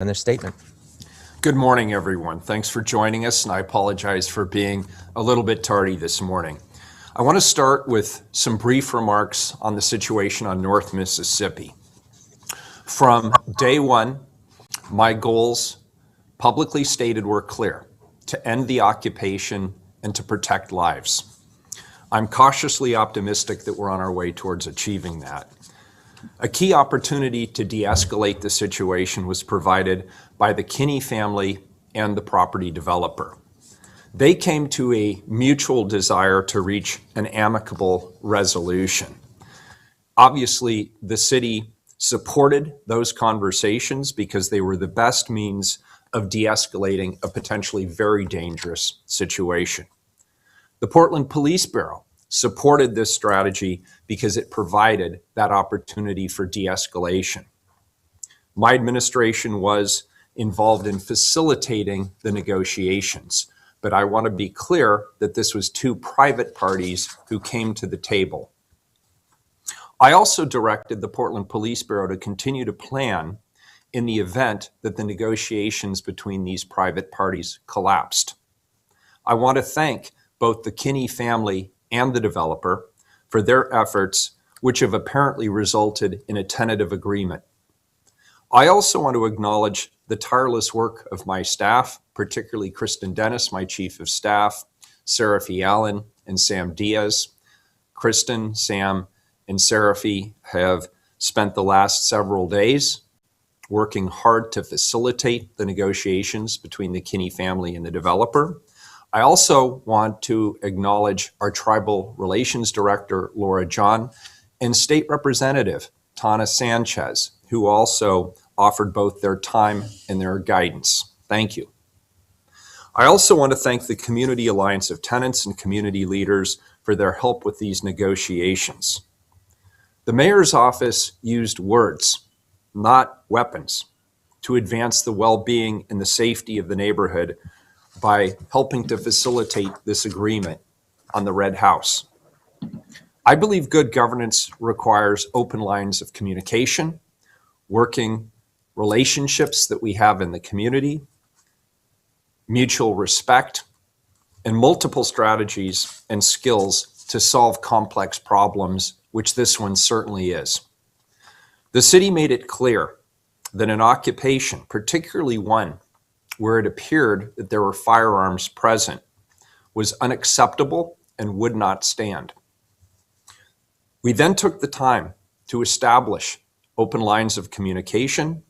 and their statement. Good morning, everyone. Thanks for joining us, and I apologize for being a little bit tardy this morning. I want to start with some brief remarks on the situation on North Mississippi. From day one, my goals, publicly stated, were clear: to end the occupation and to protect lives. I'm cautiously optimistic that we're on our way towards achieving that. A key opportunity to de-escalate the situation was provided by the Kinney family and the property developer. They came to a mutual desire to reach an amicable resolution. Obviously, the city supported those conversations because they were the best means of de-escalating a potentially very dangerous situation. The Portland Police Bureau supported this strategy because it provided that opportunity for de-escalation. My administration was involved in facilitating the negotiations, but I want to be clear that this was two private parties who came to the table. I also directed the Portland Police Bureau to continue to plan in the event that the negotiations between these private parties collapsed. I want to thank both the Kinney family and the developer for their efforts, which have apparently resulted in a tentative agreement. I also want to acknowledge the tireless work of my staff, particularly Kristen Dennis, my chief of staff, Seraphy Allen, and Sam Diaz. Kristen, Sam, and Seraphy have spent the last several days working hard to facilitate the negotiations between the Kinney family and the developer. I also want to acknowledge our Tribal Relations Director, Laura John, and State Representative, Tana Sanchez, who also offered both their time and their guidance. Thank you. I also want to thank the Community Alliance of Tenants and community leaders for their help with these negotiations. The mayor's office used words, not weapons, to advance the well-being and the safety of the neighborhood by helping to facilitate this agreement on the Red House. I believe good governance requires open lines of communication, working relationships that we have in the community, mutual respect, and multiple strategies and skills to solve complex problems, which this one certainly is. The city made it clear that an occupation, particularly one where it appeared that there were firearms present, was unacceptable and would not stand. We then took the time to establish open lines of communication,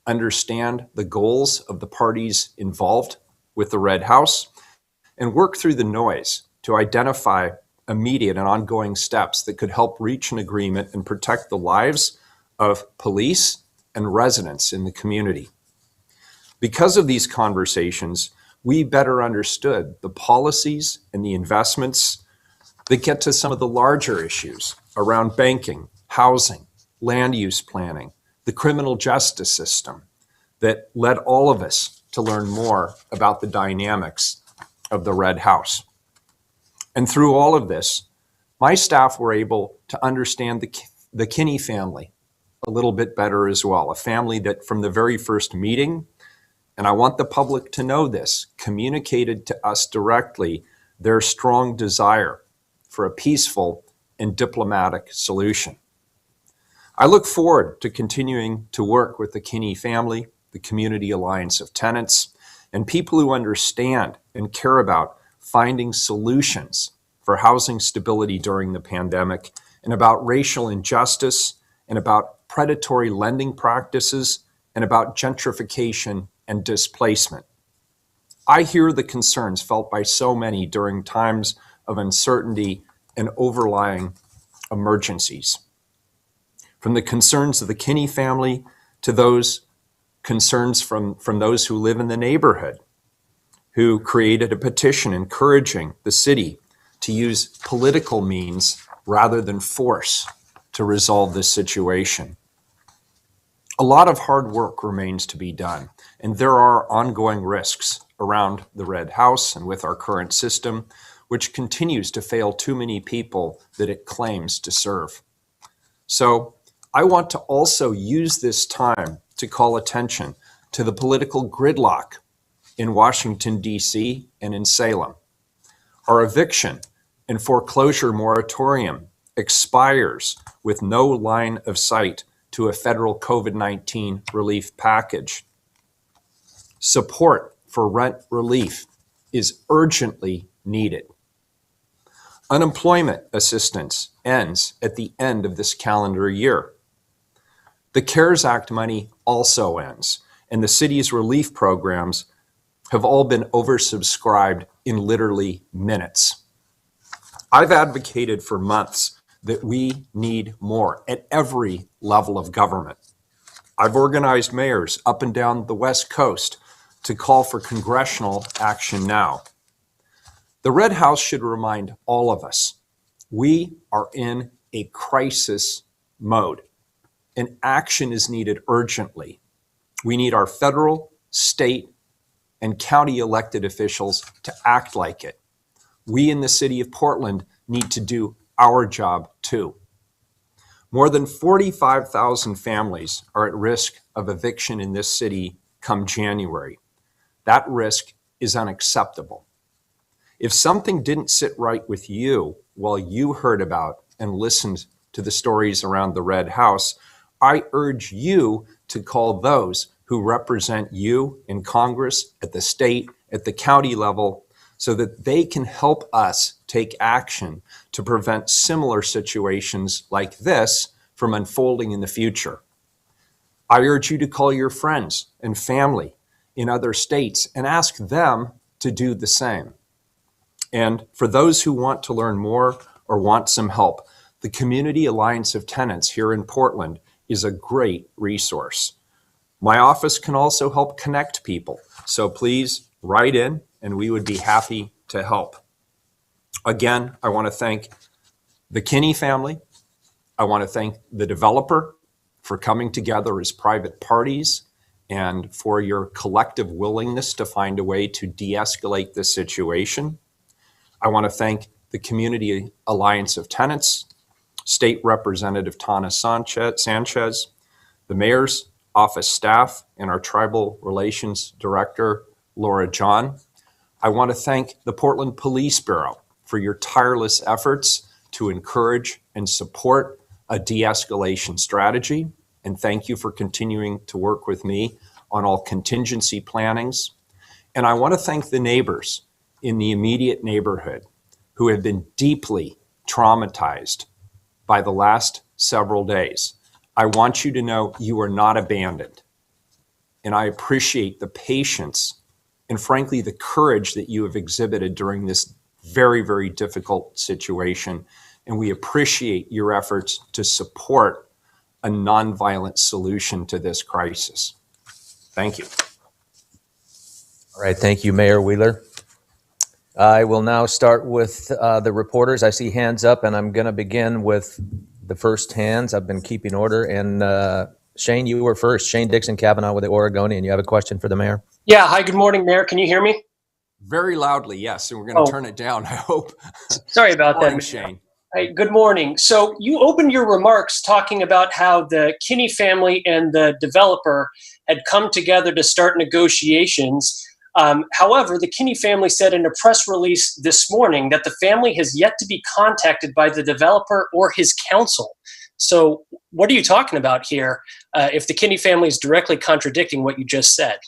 understand the goals of the parties involved with the Red House, and work through the noise to identify immediate and ongoing steps that could help reach an agreement and protect the lives of police and residents in the community. Because of these conversations, we better understood the policies and the investments that get to some of the larger issues around banking, housing, land use planning, the criminal justice system, that led all of us to learn more about the dynamics of the Red House. And through all of this, my staff were able to understand the Kinney family a little bit better as well, a family that from the very first meeting, and I want the public to know this, communicated to us directly their strong desire for a peaceful and diplomatic solution. I look forward to continuing to work with the Kinney family, the Community Alliance of Tenants, and people who understand and care about finding solutions for housing stability during the pandemic, and about racial injustice, and about predatory lending practices, and about gentrification and displacement. I hear the concerns felt by so many during times of uncertainty and overlying emergencies. From the concerns of the Kinney family to those concerns from those who live in the neighborhood, who created a petition encouraging the city to use political means rather than force to resolve this situation. A lot of hard work remains to be done, and there are ongoing risks around the Red House and with our current system, which continues to fail too many people that it claims to serve. So I want to also use this time to call attention to the political gridlock in Washington, D.C. and in Salem. Our eviction and foreclosure moratorium expires with no line of sight to a federal COVID-19 relief package. Support for rent relief is urgently needed. Unemployment assistance ends at the end of this calendar year. The CARES Act money also ends, and the city's relief programs have all been oversubscribed in literally minutes. I've advocated for months that we need more at every level of government. I've organized mayors up and down the West Coast to call for congressional action now. The Red House should remind all of us, we are in a crisis mode, and action is needed urgently. We need our federal, state, and county elected officials to act like it. We in the city of Portland need to do our job too. More than 45,000 families are at risk of eviction in this city come January. That risk is unacceptable. If something didn't sit right with you while you heard about and listened to the stories around the Red House, I urge you to call those who represent you in Congress, at the state, at the county level, so that they can help us take action to prevent similar situations like this from unfolding in the future. I urge you to call your friends and family in other states and ask them to do the same. And for those who want to learn more or want some help, the Community Alliance of Tenants here in Portland is a great resource. My office can also help connect people, so please write in and we would be happy to help. Again, I want to thank the Kinney family. I want to thank the developer for coming together as private parties and for your collective willingness to find a way to de-escalate this situation. I want to thank the Community Alliance of Tenants, State Representative Tana Sanchez, the Mayor's office staff, and our Tribal Relations Director, Laura John. I want to thank the Portland Police Bureau for your tireless efforts to encourage and support a de-escalation strategy. And thank you for continuing to work with me on all contingency plannings. And I want to thank the neighbors in the immediate neighborhood who have been deeply traumatized by the last several days. I want you to know you are not abandoned. And I appreciate the patience and frankly, the courage that you have exhibited during this very, very difficult situation. And we appreciate your efforts to support a nonviolent solution to this crisis. Thank you. All right, thank you, Mayor Wheeler. I will now start with the reporters. I see hands up, and I'm going to begin with the first hands. I've been keeping order. And Shane, you were first. Shane Dixon Kavanaugh with the Oregonian. You have a question for the mayor? Yeah. Hi, good morning, Mayor. Can you hear me? Very loudly, yes. And we're going to turn it down, I hope. Sorry about Morning, that. Shane. Hi, good morning. So you opened your remarks talking about how the Kinney family and the developer had come together to start negotiations. However, the Kinney family said in a press release this morning that the family has yet to be contacted by the developer or his counsel. So what are you talking about here if the Kinney family is directly contradicting what you just said?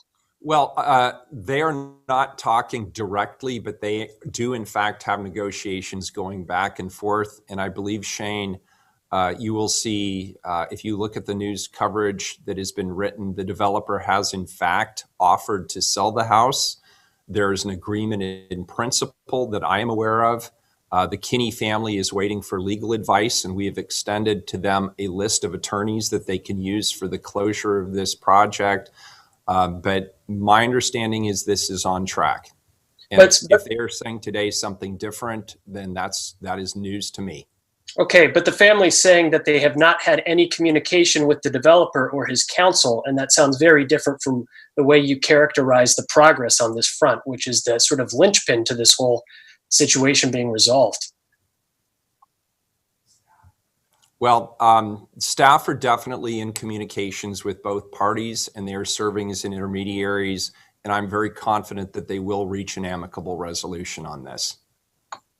Well, they are not talking directly, but they do, in fact, have negotiations going back and forth. And I believe, Shane, you will see, if you look at the news coverage that has been written, the developer has, in fact, offered to sell the house. There is an agreement in principle that I am aware of. The Kinney family is waiting for legal advice, and we have extended to them a list of attorneys that they can use for the closure of this project. But my understanding is this is on track. And if they are saying today something different, then that is news to me. Okay, but the family's saying that they have not had any communication with the developer or his counsel, and that sounds very different from the way you characterize the progress on this front, which is the sort of linchpin to this whole situation being resolved. Well, staff are definitely in communications with both parties, and they are serving as intermediaries, and I'm very confident that they will reach an amicable resolution on this.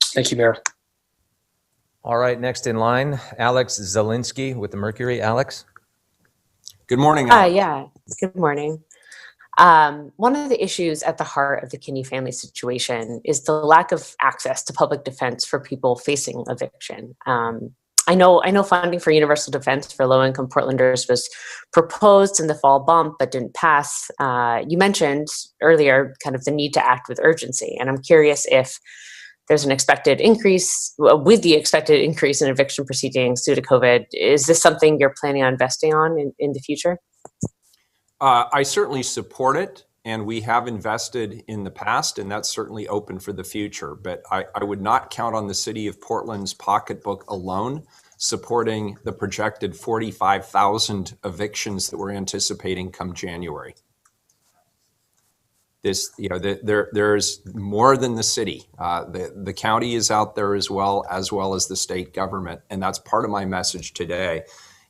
Thank you, Mayor. All right, next in line, Alex Zielinski with the Mercury. Alex? Good morning, Alex. Yeah, good morning. One of the issues at the heart of the Kinney family situation is the lack of access to public defense for people facing eviction. I know funding for universal defense for low-income Portlanders was proposed in the fall bump, but didn't pass. You mentioned earlier kind of the need to act with urgency, and I'm curious if there's an expected increase, with the expected increase in eviction proceedings due to COVID. Is this something you're planning on investing on in the future? I certainly support it, and we have invested in the past, and that's certainly open for the future. But I would not count on the city of Portland's pocketbook alone supporting the projected 45,000 evictions that we're anticipating come January. There's more than the city. The county is out there as well as the state government, and that's part of my message today.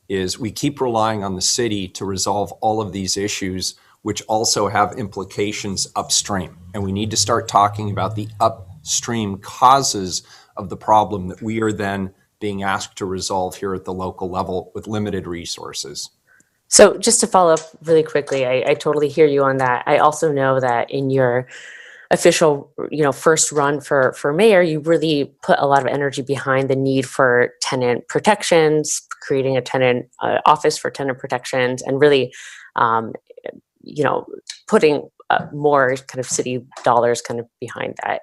Is we keep relying on the city to resolve all of these issues, which also have implications upstream. And we need to start talking about the upstream causes of the problem that we are then being asked to resolve here at the local level with limited resources. So just to follow up really quickly, I totally hear you on that. I also know that in your official, first run for mayor, you really put a lot of energy behind the need for tenant protections, creating a tenant office for tenant protections, and really, putting more kind of city dollars kind of behind that.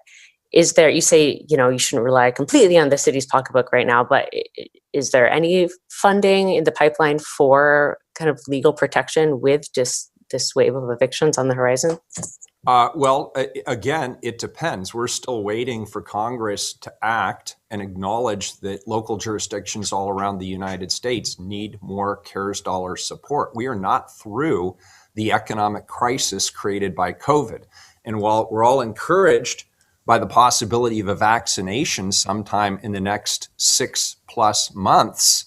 Is there, you say, you shouldn't rely completely on the city's pocketbook right now, but is there any funding in the pipeline for kind of legal protection with just this wave of evictions on the horizon? Again, it depends. We're still waiting for Congress to act and acknowledge that local jurisdictions all around the United States need more CARES dollar support. We are not through the economic crisis created by COVID. And while we're all encouraged by the possibility of a vaccination sometime in the next 6+ months,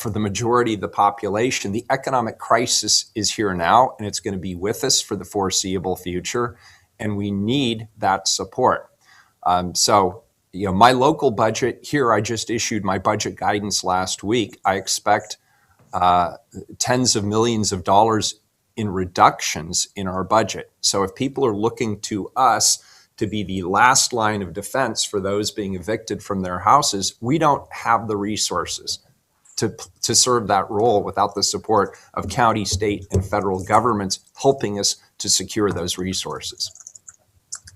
for the majority of the population, the economic crisis is here now, and it's going to be with us for the foreseeable future, and we need that support. My local budget here, I just issued my budget guidance last week. I expect tens of millions of dollars in reductions in our budget. So if people are looking to us to be the last line of defense for those being evicted from their houses, we don't have the resources to serve that role without the support of county, state, and federal governments helping us to secure those resources.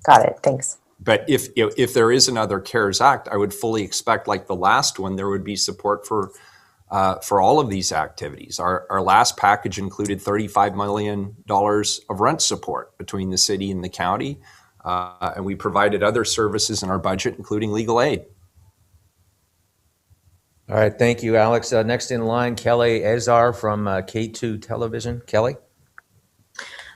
Got it. Thanks. But if there is another CARES Act, I would fully expect, like the last one, there would be support for all of these activities. Our last package included $35 million of rent support between the city and the county, and we provided other services in our budget, including legal aid. All right, thank you, Alex. Next in line, Kelly Azar from K2 Television. Kelly?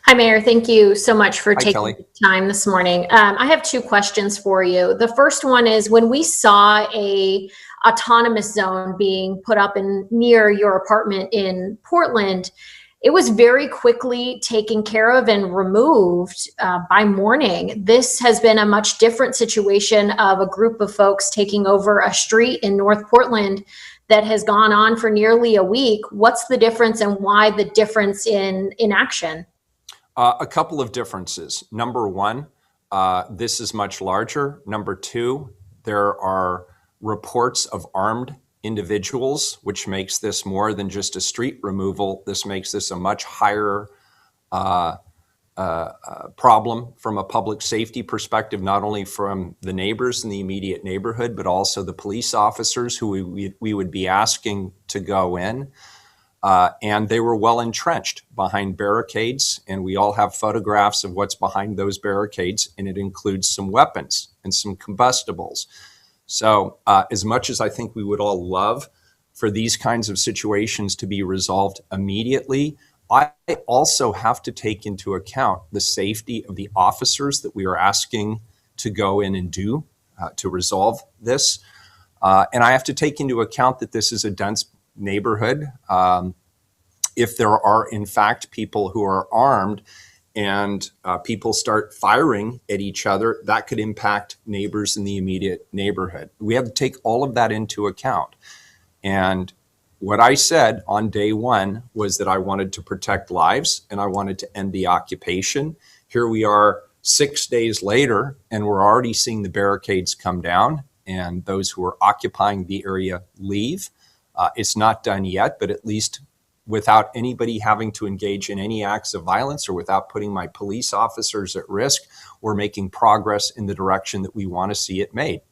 Hi, Mayor. Thank you so much for taking Kelly. the time this morning. I have two questions for you. The first one is, when we saw a autonomous zone being put up near your apartment in Portland, it was very quickly taken care of and removed by morning. This has been a much different situation of a group of folks taking over a street in North Portland that has gone on for nearly a week. What's the difference, and why the difference in action? A couple of differences. Number one, this is much larger. Number two, there are reports of armed individuals, which makes this more than just a street removal. This makes this a much higher problem from a public safety perspective, not only from the neighbors in the immediate neighborhood, but also the police officers who we would be asking to go in. And they were well entrenched behind barricades, and we all have photographs of what's behind those barricades, and it includes some weapons and some combustibles. So as much as I think we would all love for these kinds of situations to be resolved immediately, I also have to take into account the safety of the officers that we are asking to go in and do to resolve this. And I have to take into account that this is a dense neighborhood. If there are, in fact, people who are armed and people start firing at each other, that could impact neighbors in the immediate neighborhood. We have to take all of that into account. And what I said on day one was that I wanted to protect lives and I wanted to end the occupation. Here we are 6 days later, and we're already seeing the barricades come down and those who are occupying the area leave. It's not done yet, but at least without anybody having to engage in any acts of violence or without putting my police officers at risk, we're making progress in the direction that we want to see it made.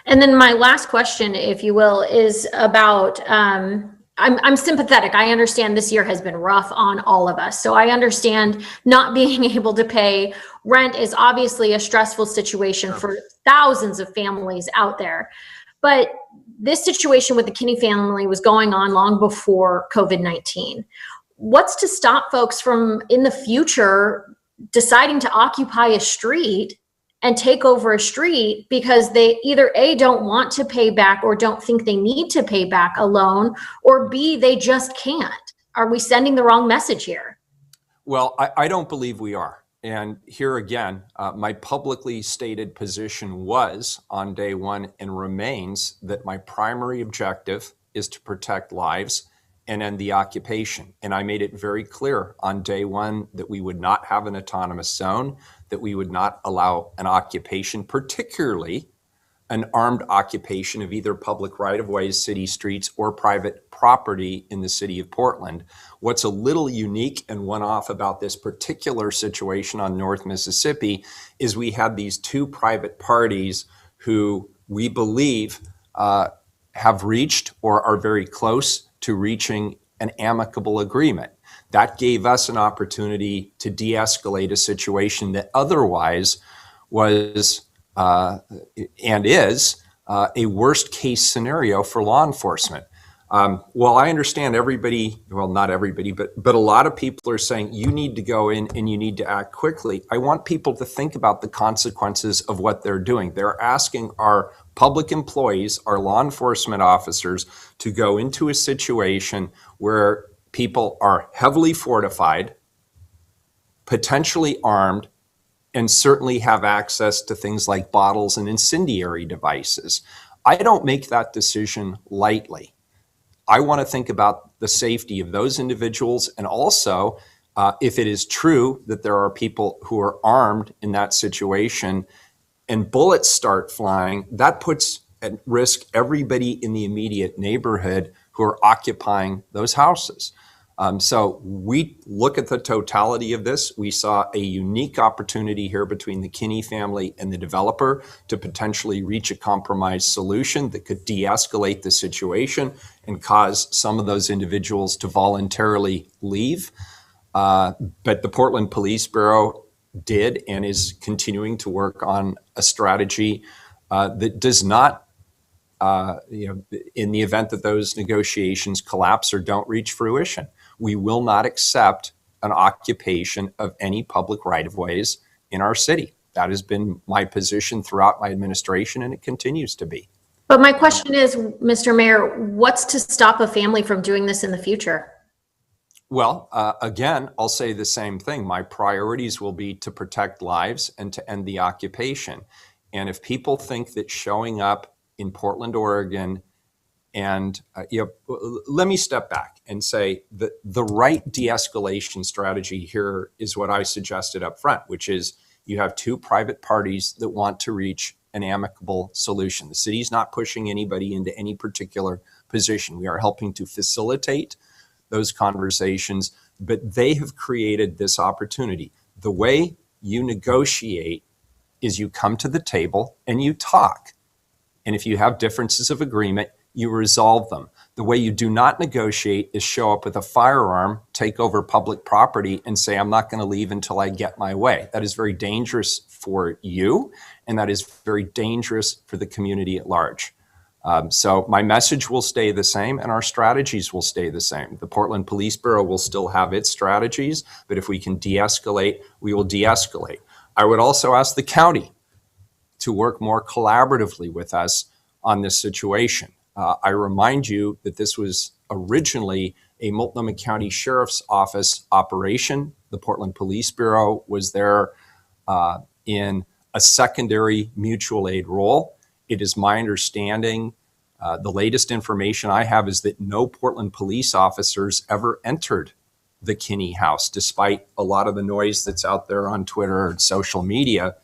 And then my last question, if you will, is about, I'm sympathetic. I understand this year has been rough on all of us. So I understand not being able to pay rent is obviously a stressful situation for thousands of families out there. But this situation with the Kinney family was going on long before COVID-19. What's to stop folks from, in the future, deciding to occupy a street and take over a street because they either A, don't want to pay back or don't think they need to pay back a loan, or B, they just can't? Are we sending the wrong message here? Well, I don't believe we are. And here again, my publicly stated position was on day one and remains that my primary objective is to protect lives and end the occupation. And I made it very clear on day one that we would not have an autonomous zone, that we would not allow an occupation, particularly an armed occupation of either public right-of-ways, city streets, or private property in the city of Portland. What's a little unique and one-off about this particular situation on North Mississippi is we had these two private parties who we believe have reached or are very close to reaching an amicable agreement. That gave us an opportunity to de-escalate a situation that otherwise was and is a worst case scenario for law enforcement. Well, I understand everybody, well, not everybody, but a lot of people are saying you need to go in and you need to act quickly. I want people to think about the consequences of what they're doing. They're asking our public employees, our law enforcement officers, to go into a situation where people are heavily fortified, potentially armed, and certainly have access to things like bottles and incendiary devices. I don't make that decision lightly. I want to think about the safety of those individuals, and also if it is true that there are people who are armed in that situation and bullets start flying, that puts at risk everybody in the immediate neighborhood who are occupying those houses. So we look at the totality of this. We saw a unique opportunity here between the Kinney family and the developer to potentially reach a compromise solution that could de-escalate the situation and cause some of those individuals to voluntarily leave. But the Portland Police Bureau did and is continuing to work on a strategy that does not, in the event that those negotiations collapse or don't reach fruition, we will not accept an occupation of any public right-of-ways in our city. That has been my position throughout my administration, and it continues to be. But my question is, Mr. Mayor, what's to stop a family from doing this in the future? Well, again, I'll say the same thing. My priorities will be to protect lives and to end the occupation. And if people think that showing up in Portland, Oregon, and let me step back and say that the right de-escalation strategy here is what I suggested up front, which is you have two private parties that want to reach an amicable solution. The city's not pushing anybody into any particular position. We are helping to facilitate those conversations, but they have created this opportunity. The way you negotiate is you come to the table and you talk. And if you have differences of agreement, you resolve them. The way you do not negotiate is show up with a firearm, take over public property, and say, I'm not going to leave until I get my way. That is very dangerous for you, and that is very dangerous for the community at large. So my message will stay the same, and our strategies will stay the same. The Portland Police Bureau will still have its strategies, but if we can de-escalate, we will de-escalate. I would also ask the county to work more collaboratively with us on this situation. I remind you that this was originally a Multnomah County Sheriff's Office operation. The Portland Police Bureau was there in a secondary mutual aid role. It is my understanding, the latest information I have is that no Portland police officers ever entered the Kinney house, despite a lot of the noise that's out there on Twitter and social media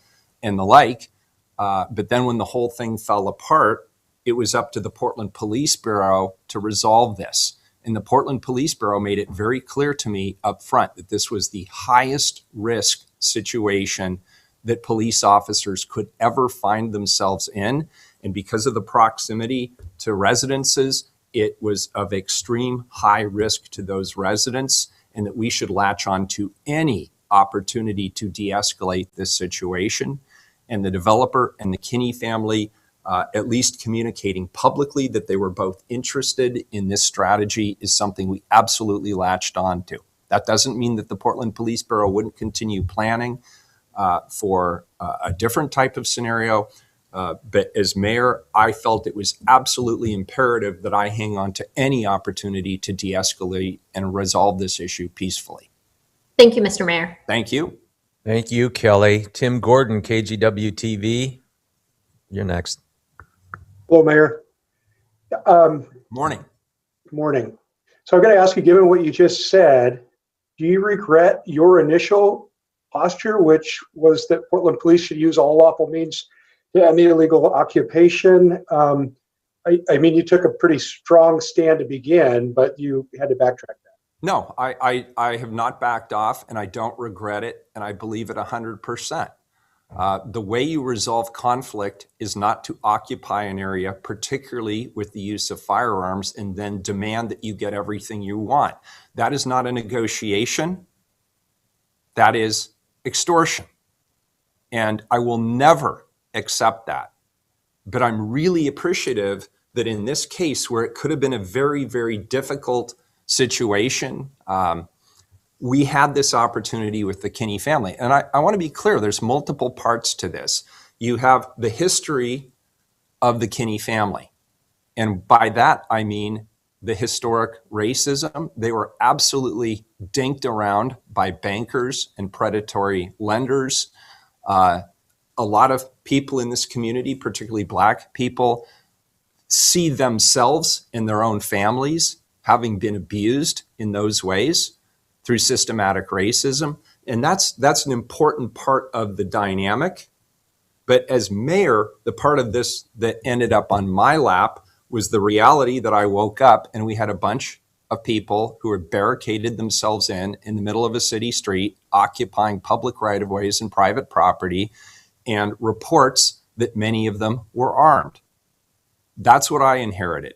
and the like. But then when the whole thing fell apart, it was up to the Portland Police Bureau to resolve this. And the Portland Police Bureau made it very clear to me up front that this was the highest risk situation that police officers could ever find themselves in. And because of the proximity to residences, it was of extreme high risk to those residents, and that we should latch on to any opportunity to de-escalate this situation. And the developer and the Kinney family, at least communicating publicly that they were both interested in this strategy, is something we absolutely latched on to. That doesn't mean that the Portland Police Bureau wouldn't continue planning for a different type of scenario. But as mayor, I felt it was absolutely imperative that I hang on to any opportunity to de-escalate and resolve this issue peacefully. Thank you, Mr. Mayor. Thank you. Thank you, Kelly. Tim Gordon, KGW TV. You're next. Hello, Mayor. Morning. Good morning. So I'm going to ask you, given what you just said, do you regret your initial posture, which was that Portland police should use all lawful means to end the illegal occupation? I mean, you took a pretty strong stand to begin, but you had to backtrack that. No, I have not backed off, and I don't regret it, and I believe it 100%. The way you resolve conflict is not to occupy an area, particularly with the use of firearms, and then demand that you get everything you want. That is not a negotiation. That is extortion. And I will never accept that. But I'm really appreciative that in this case, where it could have been a very, very difficult situation, we had this opportunity with the Kinney family. And I want to be clear, there's multiple parts to this. You have the history of the Kinney family. And by that, I mean the historic racism. They were absolutely dinked around by bankers and predatory lenders. A lot of people in this community, particularly Black people, see themselves and their own families having been abused in those ways through systematic racism. And that's an important part of the dynamic. But as mayor, the part of this that ended up on my lap was the reality that I woke up and we had a bunch of people who had barricaded themselves in the middle of a city street, occupying public right-of-ways and private property, and reports that many of them were armed. That's what I inherited.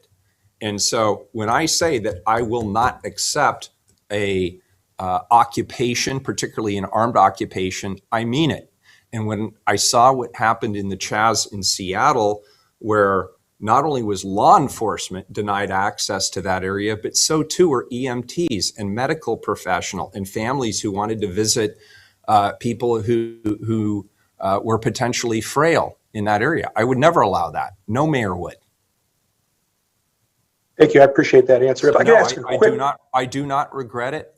And so when I say that I will not accept a occupation, particularly an armed occupation, I mean it. And when I saw what happened in the Chaz in Seattle, where not only was law enforcement denied access to that area, but so too were EMTs and medical professionals and families who wanted to visit people who were potentially frail in that area. I would never allow that. No mayor would. Thank you. I appreciate that answer. If I could ask a quick... I do not regret it.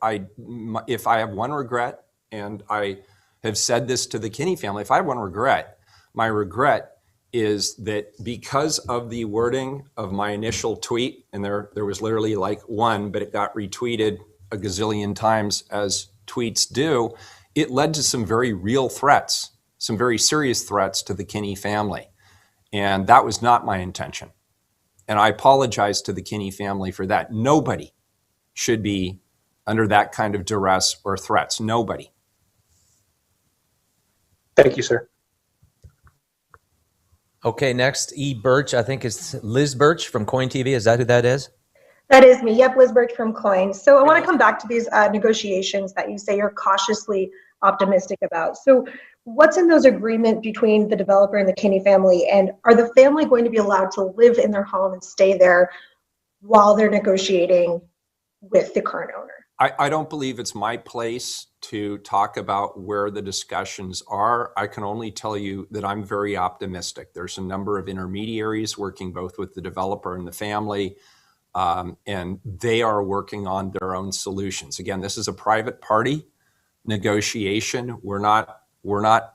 If I have one regret, and I have said this to the Kinney family, if I have one regret, my regret is that because of the wording of my initial tweet, and there was literally like one, but it got retweeted a gazillion times as tweets do, it led to some very real threats, some very serious threats to the Kinney family. And that was not my intention. And I apologize to the Kinney family for that. Nobody should be under that kind of duress or threats. Nobody. Thank you, sir. Okay, next, E. Birch. I think it's Liz Birch from Coin TV. Is that who that is? That is me. Yep, Liz Birch from Coin. So I want to come back to these negotiations that you say you're cautiously optimistic about. So what's in those agreements between the developer and the Kinney family? And are the family going to be allowed to live in their home and stay there while they're negotiating with the current owner? I don't believe it's my place to talk about where the discussions are. I can only tell you that I'm very optimistic. There's a number of intermediaries working both with the developer and the family, and they are working on their own solutions. Again, this is a private party negotiation. We're not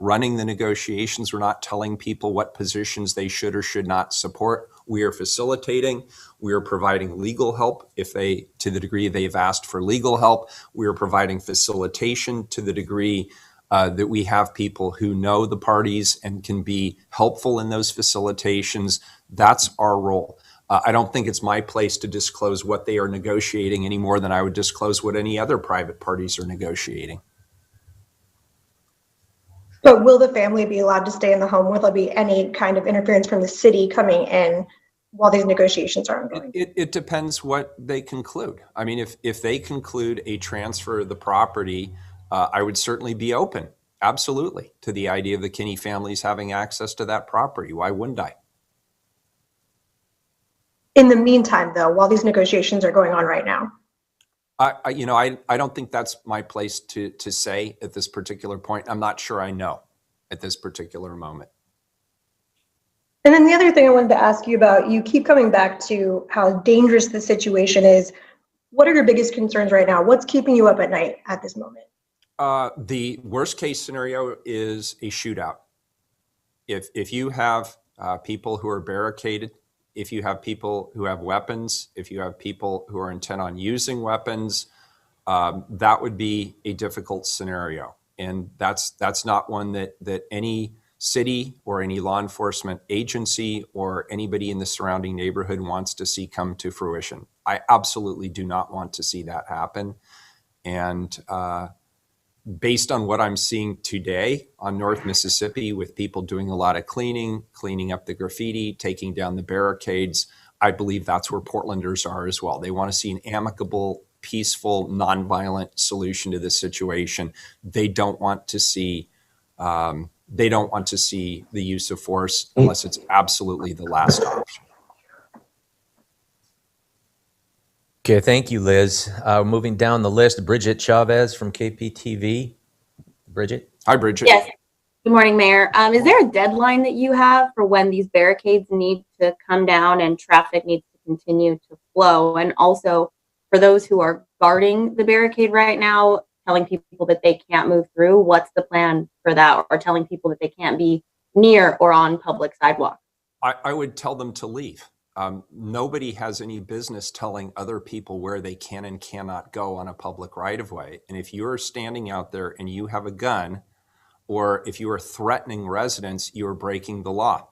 running the negotiations. We're not telling people what positions they should or should not support. We are facilitating. We are providing legal help to the degree they've asked for legal help. We are providing facilitation to the degree that we have people who know the parties and can be helpful in those facilitations. That's our role. I don't think it's my place to disclose what they are negotiating any more than I would disclose what any other private parties are negotiating. But will the family be allowed to stay in the home? Will there be any kind of interference from the city coming in while these negotiations are ongoing? It depends what they conclude. I mean, if they conclude a transfer of the property, I would certainly be open, absolutely, to the idea of the Kinney families having access to that property. Why wouldn't I? In the meantime, though, while these negotiations are going on right now? I don't think that's my place to say at this particular point. I'm not sure I know at this particular moment. And then the other thing I wanted to ask you about, you keep coming back to how dangerous the situation is. What are your biggest concerns right now? What's keeping you up at night at this moment? The worst case scenario is a shootout. If you have people who are barricaded, if you have people who have weapons, if you have people who are intent on using weapons, that would be a difficult scenario. And that's not one that any city or any law enforcement agency or anybody in the surrounding neighborhood wants to see come to fruition. I absolutely do not want to see that happen. And based on what I'm seeing today on North Mississippi, with people doing a lot of cleaning up the graffiti, taking down the barricades, I believe that's where Portlanders are as well. They want to see an amicable, peaceful, nonviolent solution to this situation. They don't want to see the use of force unless it's absolutely the last option. Okay, thank you, Liz. Moving down the list, Bridget Chavez from KPTV. Bridget? Hi, Bridget. Yes. Good morning, Mayor. Is there a deadline that you have for when these barricades need to come down and traffic needs to continue to flow? And also, for those who are guarding the barricade right now, telling people that they can't move through, what's the plan for that? Or telling people that they can't be near or on public sidewalks? I would tell them to leave. Nobody has any business telling other people where they can and cannot go on a public right-of-way. And if you're standing out there and you have a gun, or if you are threatening residents, you are breaking the law.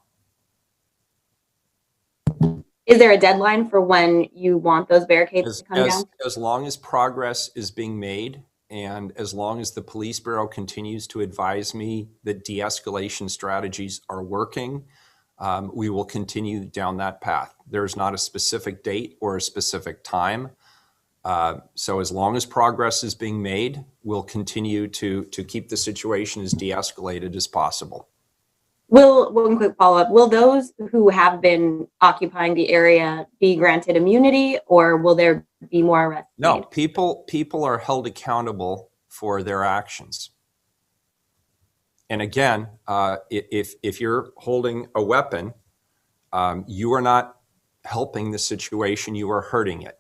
Is there a deadline for when you want those barricades to come down? As long as progress is being made, and as long as the police bureau continues to advise me that de-escalation strategies are working, we will continue down that path. There's not a specific date or a specific time. So as long as progress is being made, we'll continue to keep the situation as de-escalated as possible. One quick follow-up. Will those who have been occupying the area be granted immunity, or will there be more arrests? No, people are held accountable for their actions. And again, if you're holding a weapon, you are not helping the situation, you are hurting it.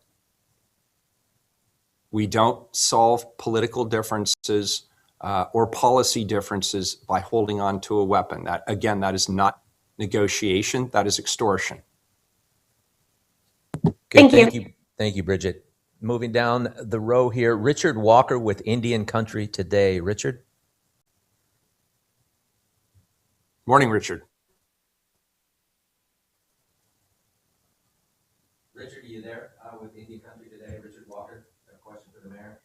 We don't solve political differences or policy differences by holding on to a weapon. That is not negotiation, that is extortion. Okay, Thank you. Thank you, Bridget. Moving down the row here, Richard Walker with Indian Country Today. Richard? Morning, Richard. Richard, are you there with Indian Country Today? Richard Walker, a question for the mayor.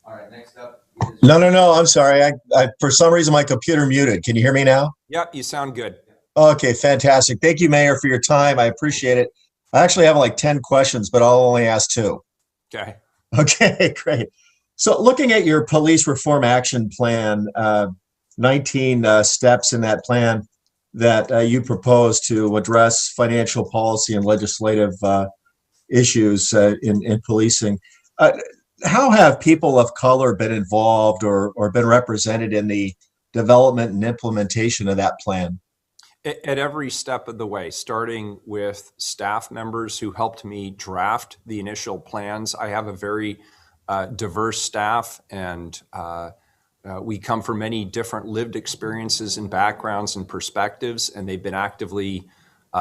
All right, next up is... No, I'm sorry. I for some reason, my computer muted. Can you hear me now? Yep, you sound good. Okay, fantastic. Thank you, Mayor, for your time. I appreciate it. I actually have like 10 questions, but I'll only ask 2. Okay. Okay, great. So looking at your police reform action plan, 19 steps in that plan that you propose to address financial policy and legislative issues in policing. How have people of color been involved or been represented in the development and implementation of that plan? At every step of the way, starting with staff members who helped me draft the initial plans. I have a very diverse staff, and we come from many different lived experiences and backgrounds and perspectives, and they've been actively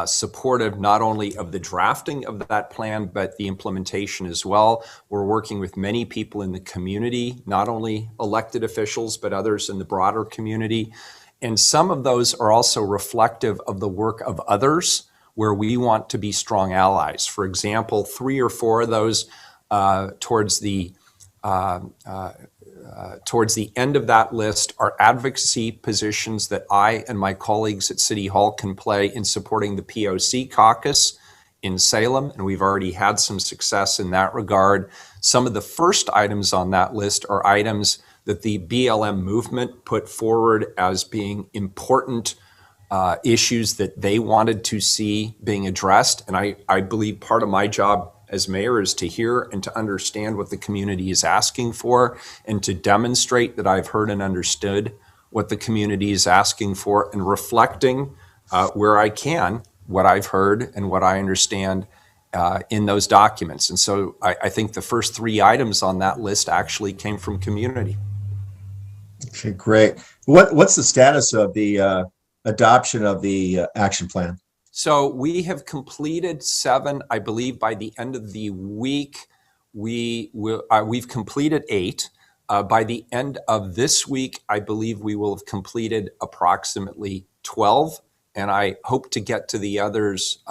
supportive not only of the drafting of that plan, but the implementation as well. We're working with many people in the community, not only elected officials, but others in the broader community. And some of those are also reflective of the work of others where we want to be strong allies. For example, 3 or 4 of those towards the end of that list are advocacy positions that I and my colleagues at City Hall can play in supporting the POC caucus in Salem, and we've already had some success in that regard. Some of the first items on that list are items that the BLM movement put forward as being important issues that they wanted to see being addressed. And I believe part of my job as mayor is to hear and to understand what the community is asking for, and to demonstrate that I've heard and understood what the community is asking for, and reflecting where I can what I've heard and what I understand in those documents. And so I think the first 3 items on that list actually came from community. Okay, great. What's the status of the adoption of the action plan? So we have completed 7, I believe by the end of the week. We've completed 8. By the end of this week, I believe we will have completed approximately 12, and I hope to get to the others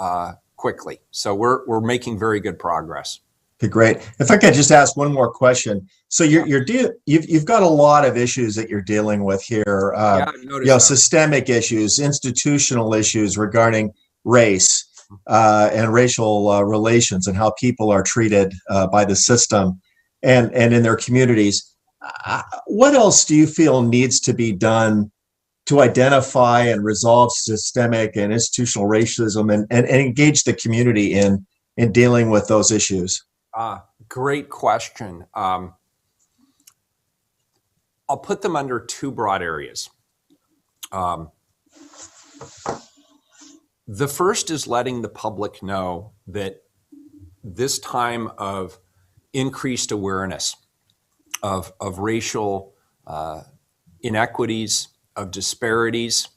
quickly. So we're making very good progress. Okay, great. If I could just ask one more question. So you've got a lot of issues that you're dealing with here. I've noticed that. Systemic issues, institutional issues regarding race and racial relations, and how people are treated by the system and in their communities. What else do you feel needs to be done to identify and resolve systemic and institutional racism and engage the community in dealing with those issues? Great question. I'll put them under 2 broad areas. The first is letting the public know that this time of increased awareness of racial inequities, of disparities,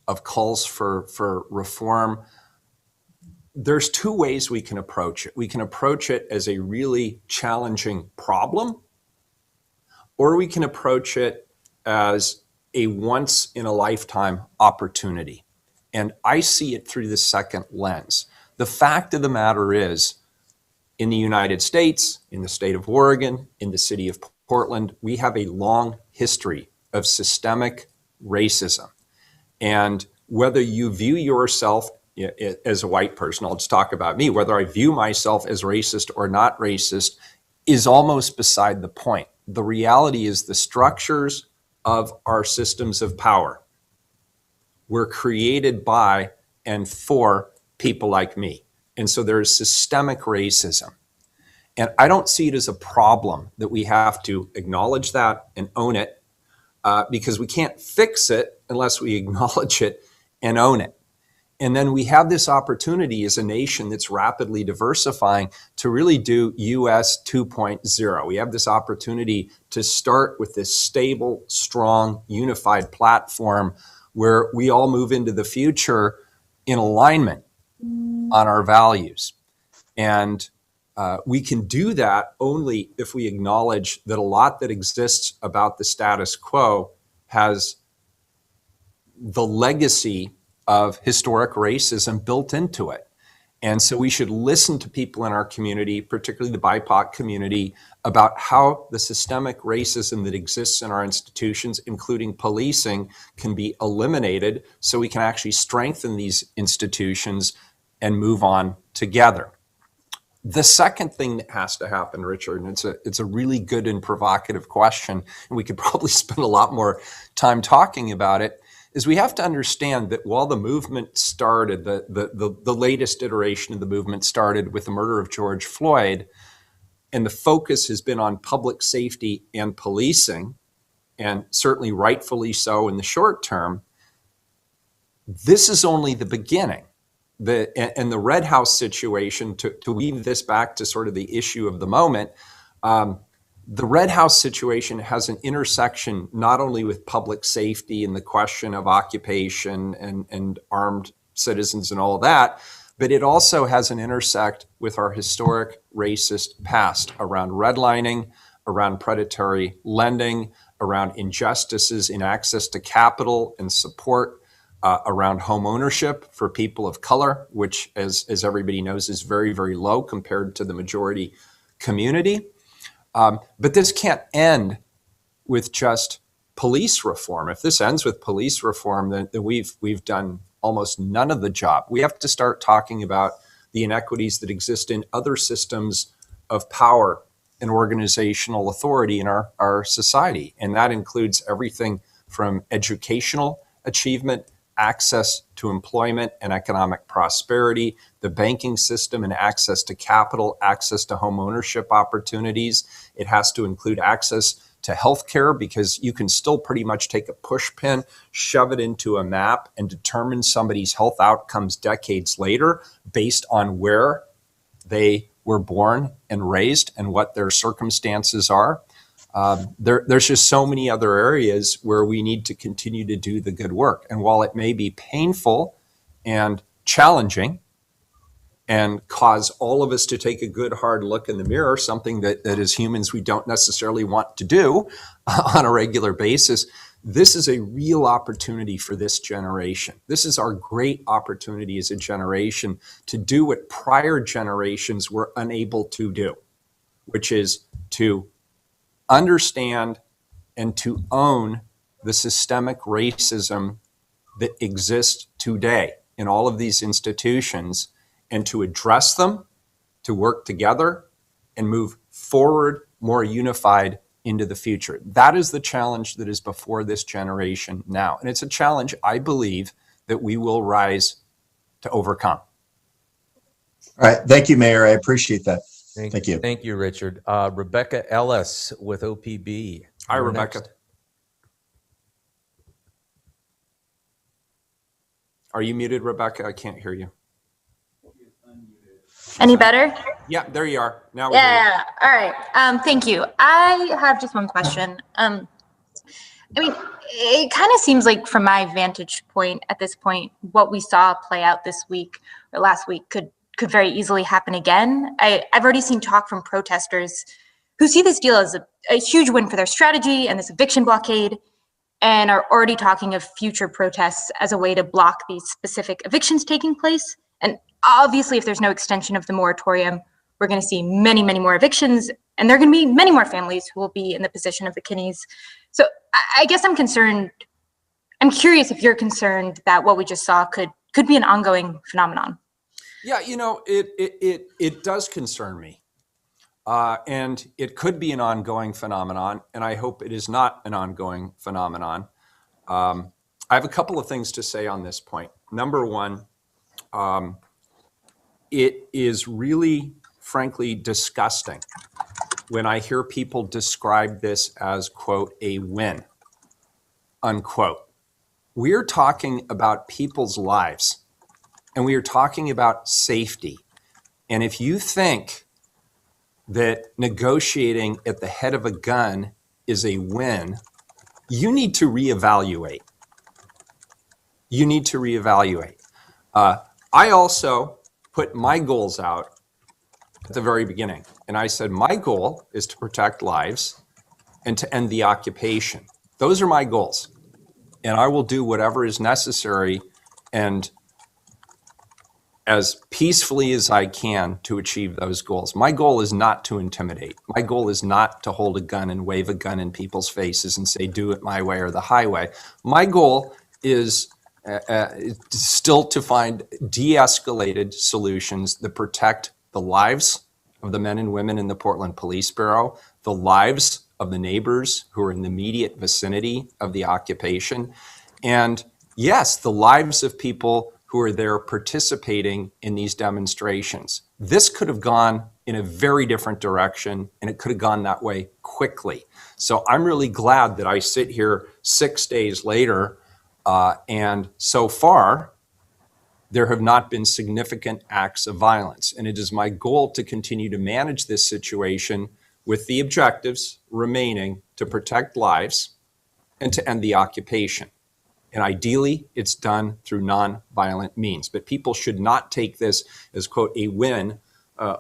of calls for reform, there's 2 ways we can approach it. We can approach it as a really challenging problem, or we can approach it as a once-in-a-lifetime opportunity. And I see it through the second lens. The fact of the matter is, in the United States, in the state of Oregon, in the city of Portland, we have a long history of systemic racism. And whether you view yourself as a white person, I'll just talk about me, whether I view myself as racist or not racist is almost beside the point. The reality is the structures of our systems of power were created by and for people like me. And so there is systemic racism. And I don't see it as a problem that we have to acknowledge that and own it, because we can't fix it unless we acknowledge it and own it. And then we have this opportunity as a nation that's rapidly diversifying to really do US 2.0. We have this opportunity to start with this stable, strong, unified platform where we all move into the future in alignment on our values. And we can do that only if we acknowledge that a lot that exists about the status quo has the legacy of historic racism built into it. And so we should listen to people in our community, particularly the BIPOC community, about how the systemic racism that exists in our institutions, including policing, can be eliminated so we can actually strengthen these institutions and move on together. The second thing that has to happen, Richard, and it's a really good and provocative question, and we could probably spend a lot more time talking about it, is we have to understand that while the movement started, the latest iteration of the movement started with the murder of George Floyd, and the focus has been on public safety and policing, and certainly rightfully so in the short term, this is only the beginning. And the Red House situation, to weave this back to sort of the issue of the moment, the Red House situation has an intersection not only with public safety and the question of occupation and armed citizens and all that, but it also has an intersect with our historic racist past around redlining, around predatory lending, around injustices in access to capital and support, around home ownership for people of color, which, as everybody knows, is very, very low compared to the majority community. But this can't end with just police reform. If this ends with police reform, then we've done almost none of the job. We have to start talking about the inequities that exist in other systems of power and organizational authority in our society. And that includes everything from educational achievement, access to employment and economic prosperity, the banking system and access to capital, access to home ownership opportunities. It has to include access to healthcare, because you can still pretty much take a push pin, shove it into a map, and determine somebody's health outcomes decades later based on where they were born and raised and what their circumstances are. There's just so many other areas where we need to continue to do the good work. And while it may be painful and challenging and cause all of us to take a good hard look in the mirror, something that as humans we don't necessarily want to do on a regular basis, this is a real opportunity for this generation. This is our great opportunity as a generation to do what prior generations were unable to do, which is to understand and to own the systemic racism that exists today in all of these institutions, and to address them, to work together, and move forward more unified into the future. That is the challenge that is before this generation now. And it's a challenge, I believe, that we will rise to overcome. All right. Thank you, Mayor. I appreciate that. Thank you. Thank you, Richard. Rebecca Ellis with OPB. Hi, You're Rebecca. next. Are you muted, Rebecca? I can't hear you. Any better? Yeah, there you are. Now we hear you. Yeah. All right. Thank you. I have just one question. I mean, it kind of seems like, from my vantage point at this point, what we saw play out this week or last week could very easily happen again. I've already seen talk from protesters who see this deal as a huge win for their strategy and this eviction blockade, and are already talking of future protests as a way to block these specific evictions taking place. And obviously, if there's no extension of the moratorium, we're going to see many, many more evictions, and there are going to be many more families who will be in the position of the Kinneys. So I guess I'm concerned. I'm curious if you're concerned that what we just saw could be an ongoing phenomenon. Yeah, you know, it does concern me. And it could be an ongoing phenomenon, and I hope it is not an ongoing phenomenon. I have a couple of things to say on this point. Number one, it is really, frankly, disgusting when I hear people describe this as, quote, a win, unquote. We're talking about people's lives, and we are talking about safety. And if you think that negotiating at the head of a gun is a win, you need to reevaluate. You need to reevaluate. I also put my goals out at the very beginning. And I said, my goal is to protect lives and to end the occupation. Those are my goals. And I will do whatever is necessary and as peacefully as I can to achieve those goals. My goal is not to intimidate. My goal is not to hold a gun and wave a gun in people's faces and say, do it my way or the highway. My goal is still to find de-escalated solutions that protect the lives of the men and women in the Portland Police Bureau, the lives of the neighbors who are in the immediate vicinity of the occupation, and yes, the lives of people who are there participating in these demonstrations. This could have gone in a very different direction, and it could have gone that way quickly. So I'm really glad that I sit here 6 days later, and so far, there have not been significant acts of violence. And it is my goal to continue to manage this situation with the objectives remaining to protect lives and to end the occupation. And ideally, it's done through non-violent means. But people should not take this as, quote, a win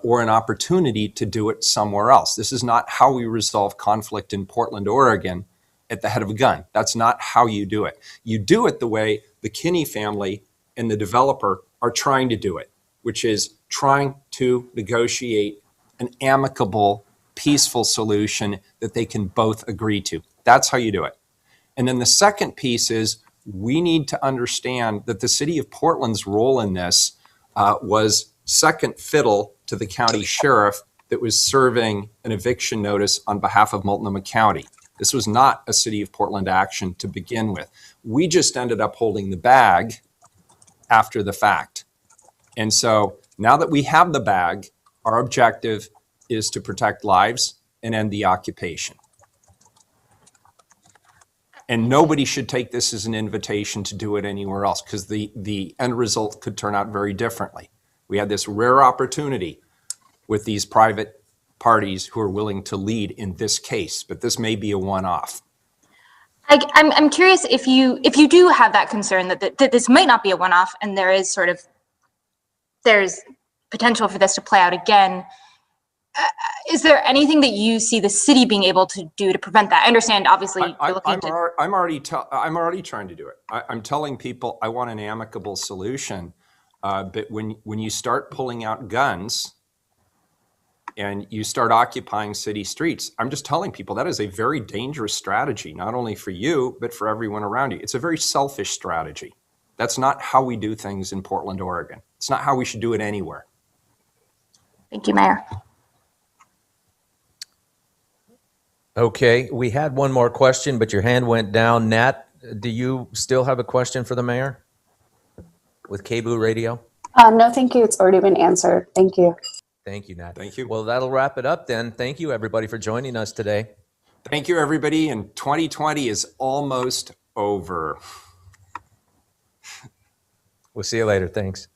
or an opportunity to do it somewhere else. This is not how we resolve conflict in Portland, Oregon, at the head of a gun. That's not how you do it. You do it the way the Kinney family and the developer are trying to do it, which is trying to negotiate an amicable, peaceful solution that they can both agree to. That's how you do it. And then the second piece is we need to understand that the city of Portland's role in this was second fiddle to the county sheriff that was serving an eviction notice on behalf of Multnomah County. This was not a city of Portland action to begin with. We just ended up holding the bag after the fact. And so now that we have the bag, our objective is to protect lives and end the occupation. And nobody should take this as an invitation to do it anywhere else, because the end result could turn out very differently. We had this rare opportunity with these private parties who are willing to lead in this case, but this may be a one-off. I'm curious if you do have that concern that this might not be a one-off and there's potential for this to play out again. Is there anything that you see the city being able to do to prevent that? I understand, obviously, you're looking to. I'm already trying to do it. I'm telling people I want an amicable solution, but when you start pulling out guns and you start occupying city streets, I'm just telling people that is a very dangerous strategy, not only for you, but for everyone around you. It's a very selfish strategy. That's not how we do things in Portland, Oregon. It's not how we should do it anywhere. Thank you, Mayor. Okay, we had one more question, but your hand went down. Nat, do you still have a question for the mayor with KBOO Radio? No, thank you. It's already been answered. Thank you. Thank you, Nat. Thank you. Well, that'll wrap it up then. Thank you, everybody, for joining us today. Thank you, everybody. And 2020 is almost over. We'll see you later. Thanks.